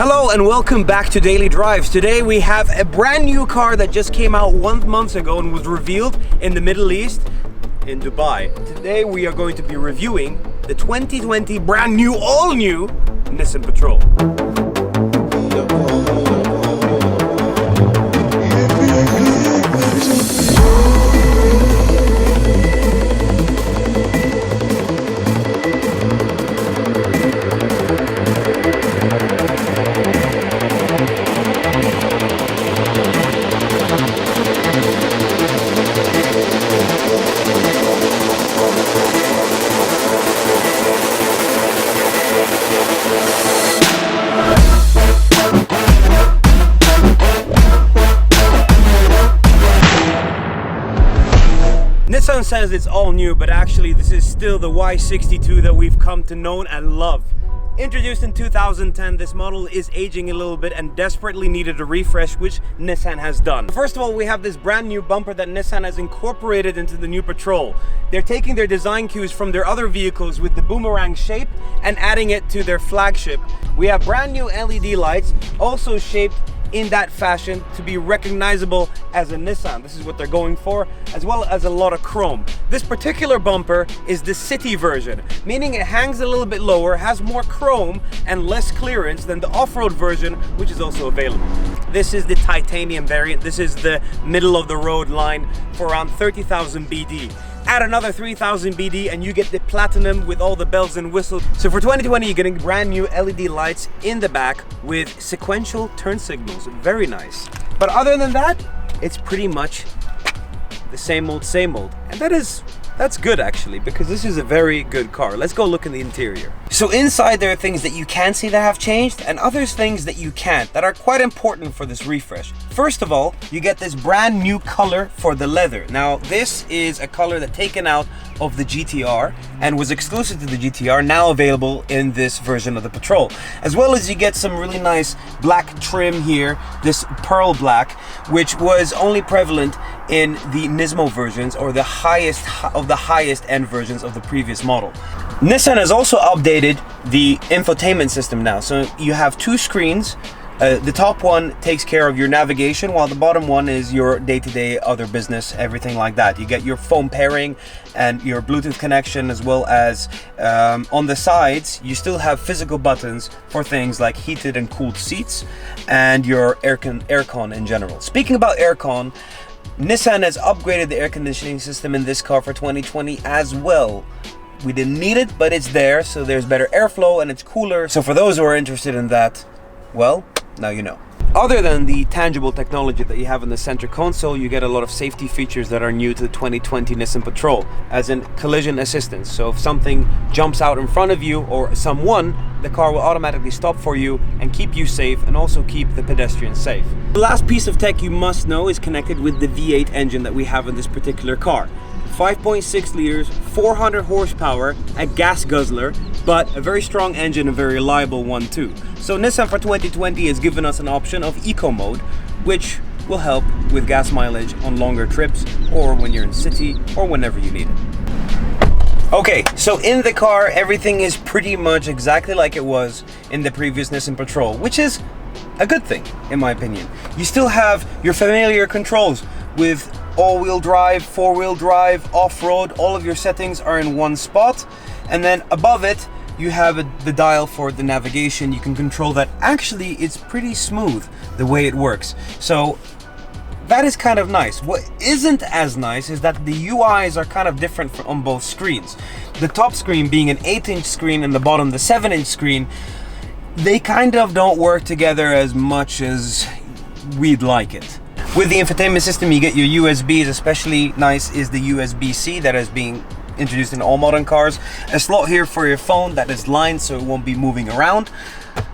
Hello and welcome back to Daily Drives. Today we have a brand new car that just came out 1 month ago and was revealed in the Middle East, in Dubai. Today we are going to be reviewing the 2020 brand new, all new Nissan Patrol. Nissan says it's all new, but actually this is still the Y62 that we've come to know and love. Introduced in 2010, this model is aging a little bit and desperately needed a refresh, which Nissan has done. First of all, we have this brand new bumper that Nissan has incorporated into the new Patrol. They're taking their design cues from their other vehicles with the boomerang shape and adding it to their flagship. We have brand new LED lights, also shaped in that fashion to be recognizable as a Nissan. This is what they're going for, as well as a lot of chrome. This particular bumper is the city version, meaning it hangs a little bit lower, has more chrome and less clearance than the off-road version, which is also available. This is the titanium variant. This is the middle of the road line for around 30,000 BD. Add another 3,000 BD and you get the platinum with all the bells and whistles. So for 2020, you're getting brand new LED lights in the back with sequential turn signals. Very nice. But other than that, it's pretty much the same old, same old. And that's good actually, because this is a very good car. Let's go look in the interior. So inside there are things that you can see that have changed and others things that you can't, that are quite important for this refresh. First of all, you get this brand new color for the leather. Now this is a color that's taken out of the GTR and was exclusive to the GTR, now available in this version of the Patrol. As well as you get some really nice black trim here, this pearl black, which was only prevalent in the Nismo versions, or the highest end versions of the previous model. Nissan has also updated the infotainment system now. So you have two screens. The top one takes care of your navigation, while the bottom one is your day-to-day other business, everything like that. You get your phone pairing and your Bluetooth connection, as well as on the sides, you still have physical buttons for things like heated and cooled seats and your aircon in general. Speaking about aircon, Nissan has upgraded the air conditioning system in this car for 2020 as well. We didn't need it, but it's there, so there's better airflow and it's cooler. So for those who are interested in that, well, now you know. Other than the tangible technology that you have in the center console, you get a lot of safety features that are new to the 2020 Nissan Patrol, as in collision assistance. So if something jumps out in front of you or someone, the car will automatically stop for you and keep you safe, and also keep the pedestrians safe. The last piece of tech you must know is connected with the V8 engine that we have in this particular car. 5.6 liters, 400 horsepower, a gas guzzler, but a very strong engine, a very reliable one too. So Nissan for 2020 has given us an option of eco mode, which will help with gas mileage on longer trips, or when you're in city, or whenever you need it. Okay, so in the car, everything is pretty much exactly like it was in the previous Nissan Patrol, which is a good thing, in my opinion. You still have your familiar controls with all-wheel drive, four-wheel drive, off-road. All of your settings are in one spot, and then above it you have the dial for the navigation. You can control that. Actually, it's pretty smooth the way it works, so that is kind of nice. What isn't as nice is that the UIs are kind of different on both screens. The top screen being an 8-inch screen and the bottom the 7-inch screen, they kind of don't work together as much as we'd like it. With the infotainment system, you get your USBs. Especially nice is the USB-C that is being introduced in all modern cars. A slot here for your phone that is lined so it won't be moving around.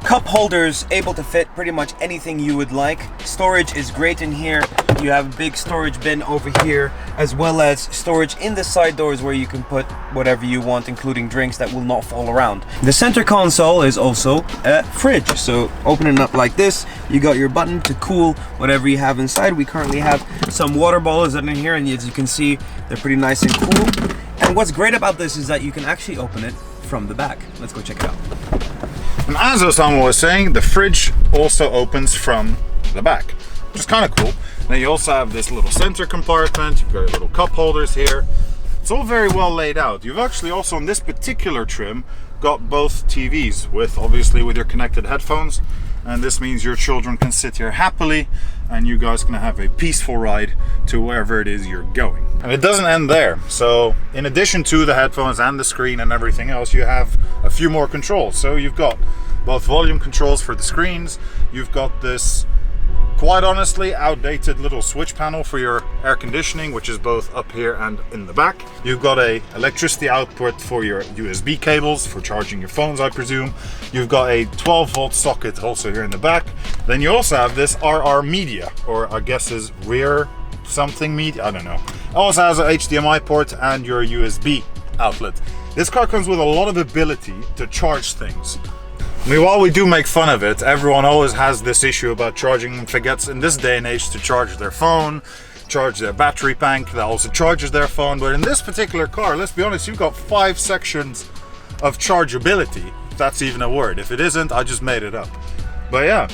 Cup holders able to fit pretty much anything you would like. Storage is great in here. You have a big storage bin over here, as well as storage in the side doors where you can put whatever you want, including drinks that will not fall around. The center console is also a fridge, so opening up like this, you got your button to cool whatever you have inside. We currently have some water bottles in here, and as you can see, they're pretty nice and cool. And what's great about this is that you can actually open it from the back. Let's go check it out. And as Osama was saying, the fridge also opens from the back, which is kind of cool. Now you also have this little center compartment, you've got your little cup holders here. It's all very well laid out. You've actually also, on this particular trim, got both TVs obviously with your connected headphones, and this means your children can sit here happily and you guys can have a peaceful ride to wherever it is you're going. And it doesn't end there. So in addition to the headphones and the screen and everything else, you have a few more controls. So you've got both volume controls for the screens, you've got this quite honestly outdated little switch panel for your air conditioning, which is both up here and in the back. You've got a electricity output for your USB cables for charging your phones, I presume. You've got a 12-volt socket also here in the back. Then you also have this RR media, or I guess is rear something media, I don't know. It also has an HDMI port and your USB outlet. This car comes with a lot of ability to charge things. I mean, while we do make fun of it, everyone always has this issue about charging and forgets in this day and age to charge their phone, charge their battery bank that also charges their phone. But in this particular car, let's be honest, you've got 5 sections of chargeability, if that's even a word. If it isn't, I just made it up. But yeah,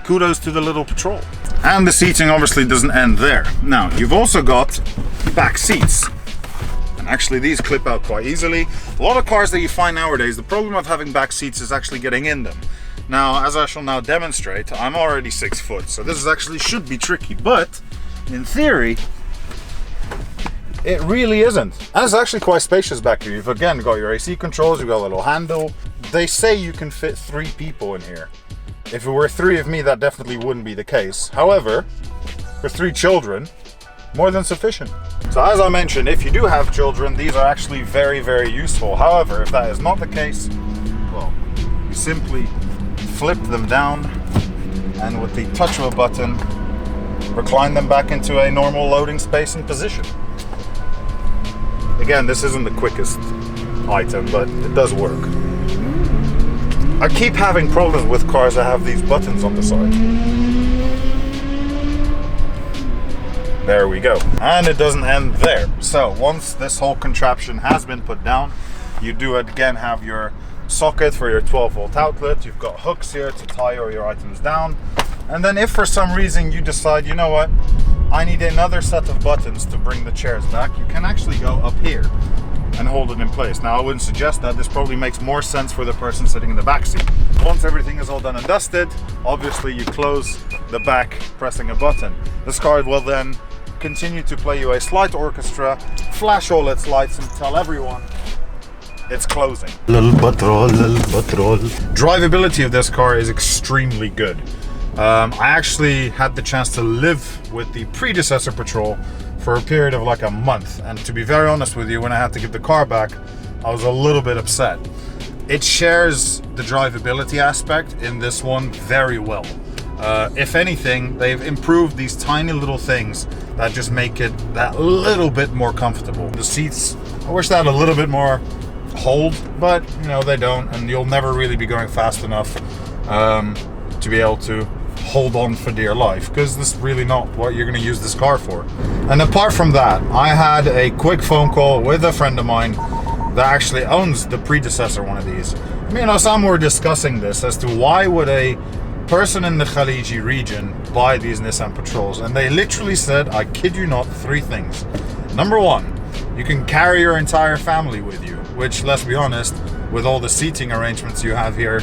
kudos to the little Patrol. And the seating obviously doesn't end there. Now, you've also got back seats. Actually, these clip out quite easily. A lot of cars that you find nowadays, the problem of having back seats is actually getting in them. Now, as I shall now demonstrate, I'm already 6 foot, so this is actually should be tricky, but in theory, it really isn't. And it's actually quite spacious back here. You've again got your AC controls, you've got a little handle. They say you can fit 3 people in here. If it were 3 of me, that definitely wouldn't be the case. However, for 3 children, more than sufficient. So as I mentioned, if you do have children, these are actually very, very useful. However, if that is not the case, well, you simply flip them down and with the touch of a button, recline them back into a normal loading space and position. Again, this isn't the quickest item, but it does work. I keep having problems with cars that have these buttons on the side. There we go. And it doesn't end there. So once this whole contraption has been put down, you do again have your socket for your 12-volt outlet. You've got hooks here to tie all your items down. And then if for some reason you decide, you know what, I need another set of buttons to bring the chairs back, you can actually go up here and hold it in place. Now I wouldn't suggest that. This probably makes more sense for the person sitting in the back seat. Once everything is all done and dusted, obviously you close the back pressing a button. This car will then continue to play you a slight orchestra, flash all its lights and tell everyone it's closing. Little Patrol, little Patrol. Drivability of this car is extremely good. I actually had the chance to live with the predecessor Patrol for a period of like a month, and to be very honest with you, when I had to give the car back, I was a little bit upset. It shares the drivability aspect in this one very well. If anything, they've improved these tiny little things that just make it that little bit more comfortable. The seats, I wish they had a little bit more hold, but you know, they don't, and you'll never really be going fast enough to be able to hold on for dear life, because this is really not what you're going to use this car for. And apart from that, I had a quick phone call with a friend of mine that actually owns the predecessor one of these. Me and Osama were discussing this as to why would a person in the Khaliji region buy these Nissan Patrols, and they literally said, I kid you not, 3 things. Number 1, you can carry your entire family with you, which, let's be honest, with all the seating arrangements you have here,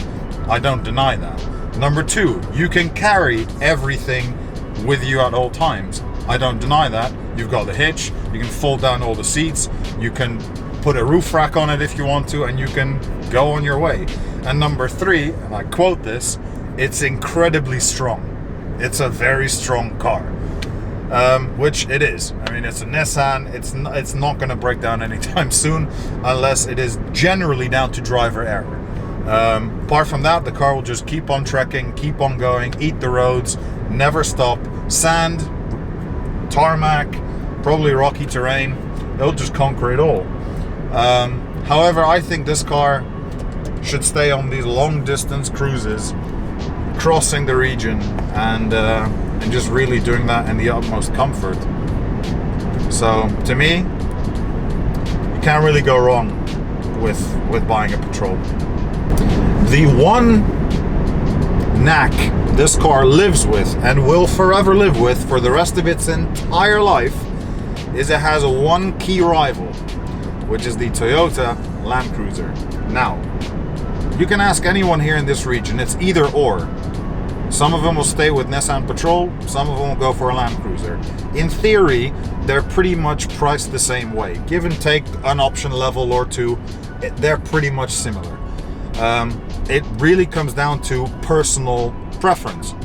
I don't deny that. Number 2, you can carry everything with you at all times. I don't deny that. You've got the hitch, you can fold down all the seats, you can put a roof rack on it if you want to, and you can go on your way. And number 3, and I quote this, it's incredibly strong. It's a very strong car, which it is. I mean, it's a Nissan. It's not going to break down anytime soon, unless it is generally down to driver error. Apart from that, the car will just keep on trekking, keep on going, eat the roads, never stop. Sand, tarmac, probably rocky terrain, it'll just conquer it all. However, I think this car should stay on these long distance cruises, crossing the region and just really doing that in the utmost comfort. So to me, you can't really go wrong with buying a Patrol. The one knack this car lives with and will forever live with for the rest of its entire life is it has a one key rival, which is the Toyota Land Cruiser. Now, you can ask anyone here in this region, it's either or. Some of them will stay with Nissan Patrol, some of them will go for a Land Cruiser. In theory, they're pretty much priced the same way. Give and take an option level or two, they're pretty much similar. It really comes down to personal preference.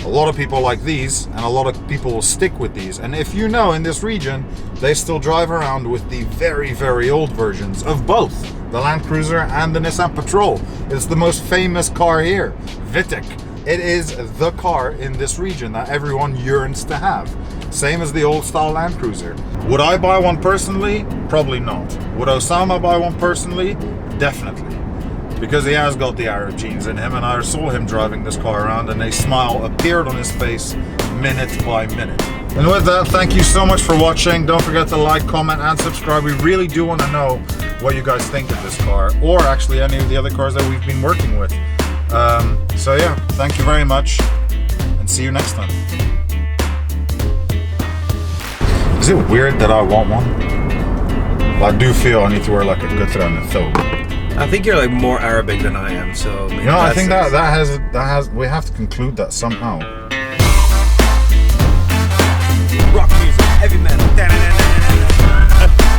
A lot of people like these, and a lot of people will stick with these. And if you know, in this region, they still drive around with the very, very old versions of both the Land Cruiser and the Nissan Patrol. It's the most famous car here, Vitek. It is the car in this region that everyone yearns to have. Same as the old style Land Cruiser. Would I buy one personally? Probably not. Would Osama buy one personally? Definitely. Because he has got the Arab genes in him, and I saw him driving this car around and a smile appeared on his face minute by minute. And with that, thank you so much for watching. Don't forget to like, comment and subscribe. We really do want to know what you guys think of this car, or actually any of the other cars that we've been working with. So yeah, thank you very much and see you next time. Is it weird that I want one? Well, I do feel I need to wear like a gutra and a thobe. I think you're like more Arabic than I am, so maybe I think that has we have to conclude that somehow. Rock music, heavy metal.